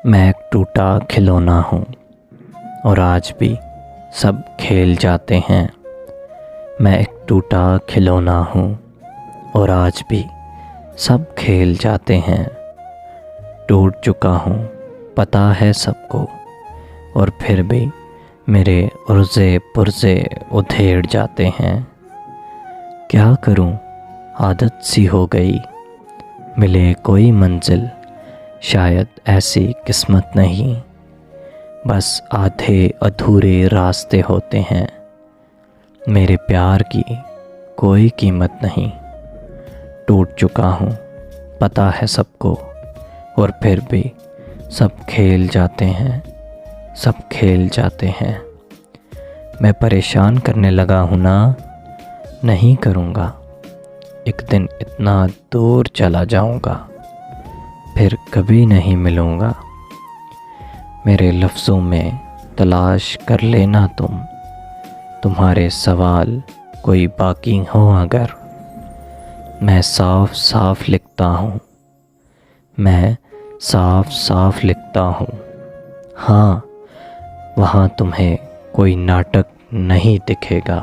मैं एक टूटा खिलौना हूँ और आज भी सब खेल जाते हैं। मैं एक टूटा खिलौना हूँ और आज भी सब खेल जाते हैं। टूट चुका हूँ पता है सबको और फिर भी मेरे उर्ज़े पुर्ज़े उधेड़ जाते हैं। क्या करूँ आदत सी हो गई, मिले कोई मंजिल शायद ऐसी किस्मत नहीं। बस आधे अधूरे रास्ते होते हैं, मेरे प्यार की कोई कीमत नहीं। टूट चुका हूँ पता है सबको और फिर भी सब खेल जाते हैं, सब खेल जाते हैं। मैं परेशान करने लगा हूँ ना, नहीं करूँगा। एक दिन इतना दूर चला जाऊँगा, फिर कभी नहीं मिलूँगा। मेरे लफ्ज़ों में तलाश कर लेना तुम, तुम्हारे सवाल कोई बाकी हो अगर। मैं साफ साफ लिखता हूँ, मैं साफ साफ लिखता हूँ। हाँ, वहाँ तुम्हें कोई नाटक नहीं दिखेगा।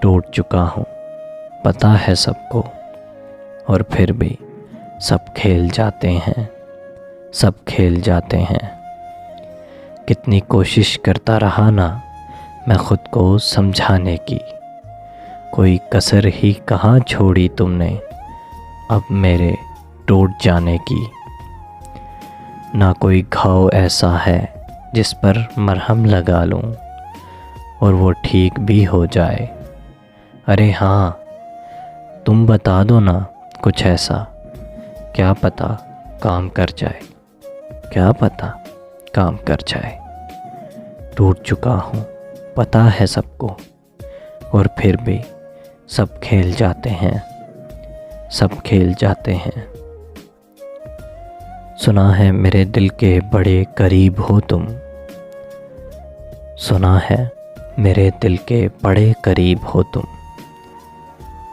टूट चुका हूँ पता है सबको और फिर भी सब खेल जाते हैं, सब खेल जाते हैं। कितनी कोशिश करता रहा ना मैं ख़ुद को समझाने की, कोई कसर ही कहाँ छोड़ी तुमने अब मेरे टूट जाने की। ना कोई घाव ऐसा है जिस पर मरहम लगा लूँ और वो ठीक भी हो जाए। अरे हाँ, तुम बता दो ना कुछ ऐसा, क्या पता काम कर जाए, क्या पता काम कर जाए। टूट चुका हूँ पता है सबको और फिर भी सब खेल जाते हैं, सब खेल जाते हैं। सुना है मेरे दिल के बड़े करीब हो तुम, सुना है मेरे दिल के बड़े करीब हो तुम।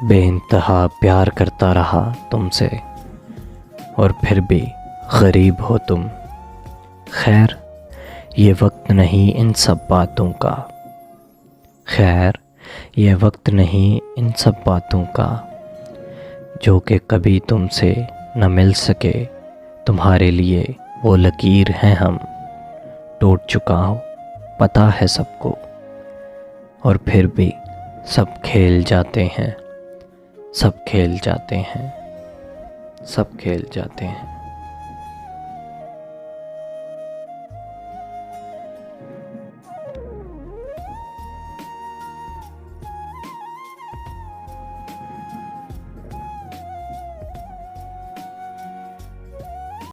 बेइंतहा प्यार करता रहा तुमसे और फिर भी गरीब हो तुम। खैर ये वक्त नहीं इन सब बातों का, खैर ये वक्त नहीं इन सब बातों का, जो कि कभी तुमसे न मिल सके। तुम्हारे लिए वो लकीर हैं हम। टूट चुका हूँ पता है सबको और फिर भी सब खेल जाते हैं, सब खेल जाते हैं, सब खेल जाते हैं।